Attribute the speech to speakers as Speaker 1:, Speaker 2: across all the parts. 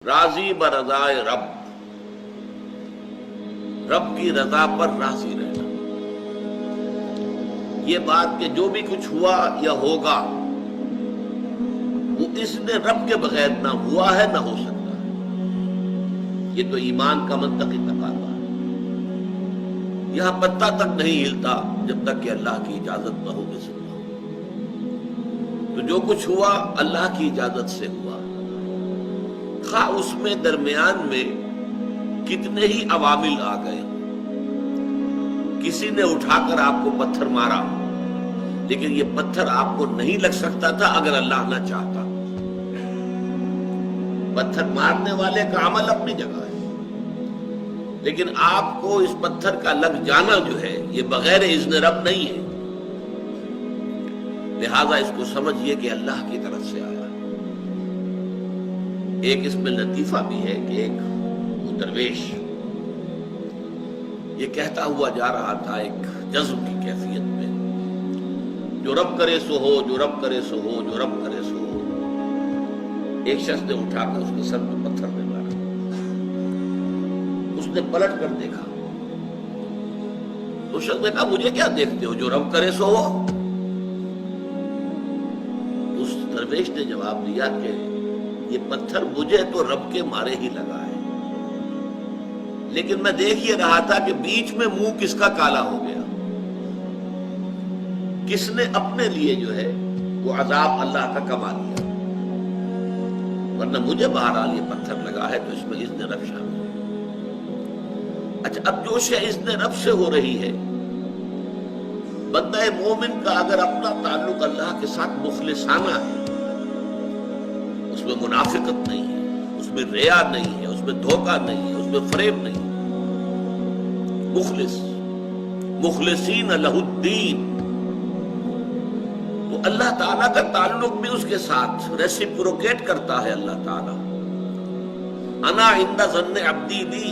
Speaker 1: راضی برضائے رب، رب کی رضا پر راضی رہنا۔ یہ بات کہ جو بھی کچھ ہوا یا ہوگا وہ اس نے رب کے بغیر نہ ہوا ہے نہ ہو سکتا ہے، یہ تو ایمان کا منطقی تقاضا ہے۔ یہاں پتہ تک نہیں ہلتا جب تک کہ اللہ کی اجازت نہ ہو کسی نہ ہو۔ تو جو کچھ ہوا اللہ کی اجازت سے ہوا، خواہ اس میں درمیان میں کتنے ہی عوامل آ گئے۔ کسی نے اٹھا کر آپ کو پتھر مارا، لیکن یہ پتھر آپ کو نہیں لگ سکتا تھا اگر اللہ نہ چاہتا۔ پتھر مارنے والے کا عمل اپنی جگہ ہے، لیکن آپ کو اس پتھر کا لگ جانا جو ہے یہ بغیر اذن رب نہیں ہے، لہذا اس کو سمجھیے کہ اللہ کی طرف سے آیا۔ ایک اس میں لطیفہ بھی ہے کہ ایک درویش یہ کہتا ہوا جا رہا تھا ایک جذب کی کیفیت میں، جو رب کرے سو ہو، جو رب کرے سو ہو، جو رب کرے سو ہو۔ ایک شخص نے اٹھا کر اس کے سر میں پتھر میں مارا۔ اس نے پلٹ کر دیکھا، اس شخص نے کہا مجھے کیا دیکھتے ہو، جو رب کرے سو ہو۔ اس درویش نے جواب دیا کہ یہ پتھر مجھے تو رب کے مارے ہی لگا ہے، لیکن میں دیکھ یہ رہا تھا کہ بیچ میں منہ کس کا کالا ہو گیا، کس نے اپنے لیے جو ہے وہ عذاب اللہ کا کما لیا، ورنہ مجھے بہرحال یہ پتھر لگا ہے تو اس میں اذن رب شامل ہے۔ اچھا، اب جو شے اذن رب سے ہو رہی ہے، بندہ مومن کا اگر اپنا تعلق اللہ کے ساتھ مخلصانہ ہے، اس میں منافقت نہیں ہے، اس میں ریا نہیں ہے، اس میں دھوکہ نہیں ہے، اس میں فریب نہیں ہے، مخلص مخلصین لہ الدین، تو اللہ تعالیٰ کا تعلق بھی اس کے ساتھ ریسیپروکیٹ کرتا ہے۔ اللہ تعالیٰ انا عند ظن عبدی بی،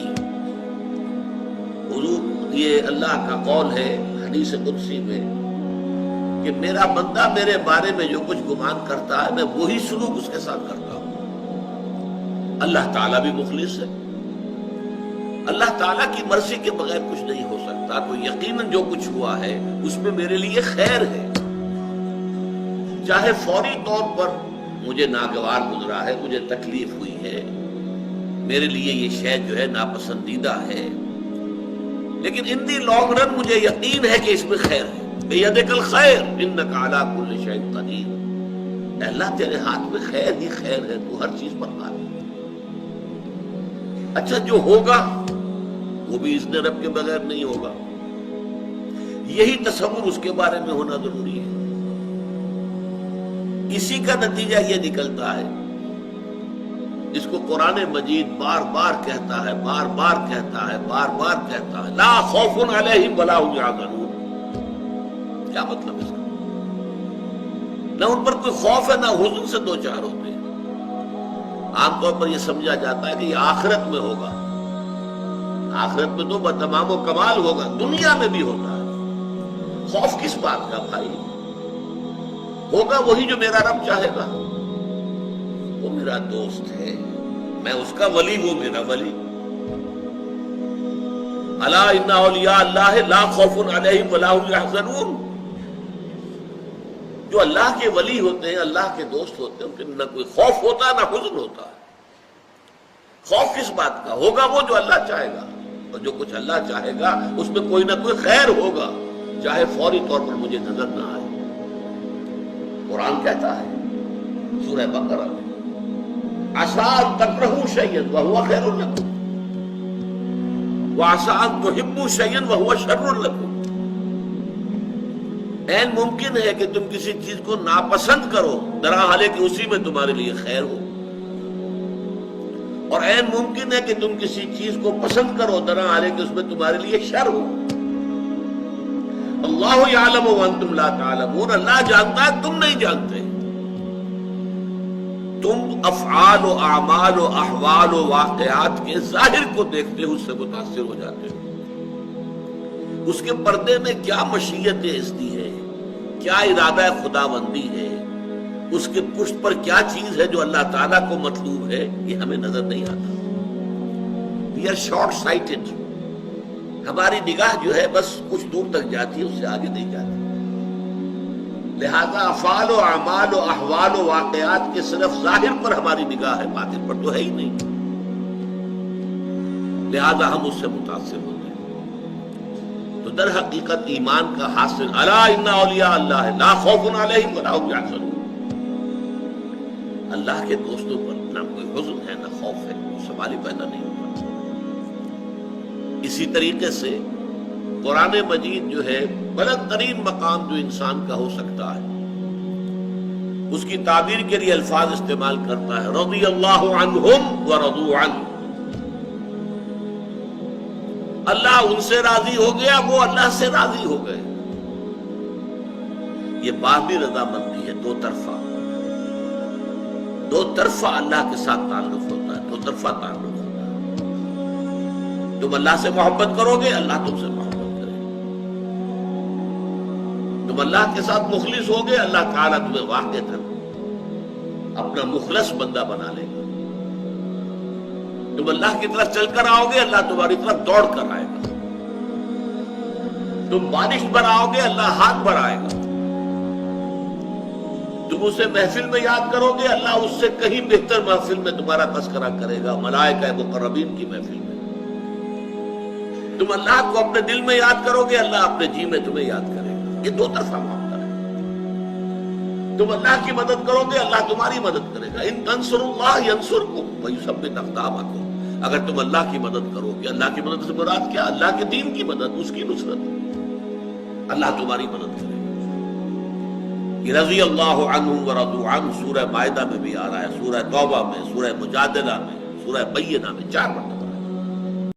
Speaker 1: حضور یہ اللہ کا قول ہے حدیث قدسی میں کہ میرا بندہ میرے بارے میں جو کچھ گمان کرتا ہے میں وہی سلوک اس کے ساتھ کرتا ہوں۔ اللہ تعالیٰ بھی مخلص ہے، اللہ تعالیٰ کی مرضی کے بغیر کچھ نہیں ہو سکتا، تو یقیناً جو کچھ ہوا ہے اس میں میرے لیے خیر ہے، چاہے فوری طور پر مجھے ناگوار گزرا ہے، مجھے تکلیف ہوئی ہے، میرے لیے یہ شے جو ہے ناپسندیدہ ہے، لیکن ان دی لانگ رن مجھے یقین ہے کہ اس میں خیر ہے۔ بیدک الخیر انک علی کل شیء قدیر، اے اللہ تیرے ہاتھ میں خیر ہی خیر ہے، تو ہر چیز پر قادر ہے۔ اچھا، جو ہوگا وہ بھی اذن رب کے بغیر نہیں ہوگا، یہی تصور اس کے بارے میں ہونا ضروری ہے۔ اسی کا نتیجہ یہ نکلتا ہے، جس کو قرآن مجید بار بار کہتا ہے، بار بار کہتا ہے، بار بار کہتا ہے، لا خوف علیہم ولا هم یحزنون۔ کیا مطلب اس کا؟ نہ ان پر کوئی خوف ہے نہ حزن سے دو چار ہوتے ہیں۔ عام طور پر یہ سمجھا جاتا ہے کہ یہ آخرت میں ہوگا، آخرت میں تو بتمام و کمال ہوگا، دنیا میں بھی ہوتا ہے۔ خوف کس بات کا بھائی؟ ہوگا وہی جو میرا رب چاہے گا، وہ میرا دوست ہے، میں اس کا ولی ہوں، میرا ولی۔ الا ان اولیاء اللہ لا خوف علیہم ولا هم یحزنون، جو اللہ کے ولی ہوتے ہیں، اللہ کے دوست ہوتے ہیں، ان کے نہ کوئی خوف ہوتا ہے نہ حزن ہوتا ہے۔ خوف کس بات کا؟ ہوگا وہ جو اللہ چاہے گا، اور جو کچھ اللہ چاہے گا اس میں کوئی نہ کوئی خیر ہوگا، چاہے فوری طور پر مجھے نظر نہ آئے۔ قرآن کہتا ہے سورہ بقرہ میں، عسیٰ ان تکرہوا شیئا وہو خیر لکم وعسیٰ ان تحبوا شیئا وہو شر لکم۔ عین ممکن ہے کہ تم کسی چیز کو ناپسند کرو، درحالے کہ اسی میں تمہارے لیے خیر ہو، اور عین ممکن ہے کہ تم کسی چیز کو پسند کرو، درحالے کہ اس میں تمہارے لیے شر ہو۔ اللہ یعلم وانتم لا تعلمون، اللہ جانتا ہے تم نہیں جانتے۔ تم افعال و اعمال و احوال و واقعات کے ظاہر کو دیکھتے ہو، اس سے متاثر ہو جاتے ہو۔ اس کے پردے میں کیا مشیت ازدی ہے، کیا ارادہ خداوندی ہے، اس کے پشت پر کیا چیز ہے جو اللہ تعالیٰ کو مطلوب ہے، یہ ہمیں نظر نہیں آتا. We are short sighted. ہماری نگاہ جو ہے بس کچھ دور تک جاتی ہے، اس سے آگے نہیں جاتی. لہذا افعال و اعمال و احوال و واقعات کے صرف ظاہر پر ہماری نگاہ ہے، باطن پر تو ہے ہی نہیں. لہذا ہم اس سے متاثر ہوتے ہیں. تو در حقیقت ایمان کا حاصل الا ان اولیاء اللہ لا خوف علیہم ولا هم یحزنون. اللہ کے دوستوں پر نہ کوئی حزن ہے نہ خوف ہے، سوال ہی پیدا نہیں ہوتا. اسی طریقے سے قرآن مجید جو ہے بلند ترین مقام جو انسان کا ہو سکتا ہے، اس کی تعبیر کے لیے الفاظ استعمال کرتا ہے رضی اللہ عنہم ورضوا عنہ. اللہ ان سے راضی ہو گیا، وہ اللہ سے راضی ہو گئے. یہ باہمی رضامندی ہے، دو طرفہ اللہ کے ساتھ تعلق ہوتا ہے، دو طرفہ تعلق ہوتا ہے. تم اللہ سے محبت کرو گے، اللہ تم سے محبت کرے گا. تم اللہ کے ساتھ مخلص ہوگے، اللہ تعالیٰ تمہیں واقع اپنا مخلص بندہ بنا لے گا. تم اللہ کی طرف چل کر آؤ گے، اللہ تمہاری طرف دوڑ کر آئے گا. تم بارش بناؤ گے، اللہ ہاتھ بڑھائے گا. تم اسے محفل میں یاد کرو گے، اللہ اس سے کہیں بہتر محفل میں تمہارا تذکرہ کرے گا، ملائکہ مقربین کی محفل میں. تم اللہ کو اپنے دل میں یاد کرو گے، اللہ اپنے جی میں تمہیں یاد کرے گا. یہ دو طرفہ معاملہ ہے. تم اللہ کی مدد کرو گے، اللہ تمہاری مدد کرے گا. ان تنصروا اللہ ینصرکم ویثبت اقدامکم. اگر تم اللہ کی مدد کرو گے، اللہ کی مدد سے مراد کیا؟ اللہ کے دین کی مدد، اس کی نصرت. اللہ تمہاری مدد کرے گا. یہ رضی اللہ عنہم ورضوا عنہ سورہ مائدہ میں بھی آ رہا ہے، سورہ توبہ میں، سورہ مجادلہ میں، سورہ بینہ میں 4 مرتبہ.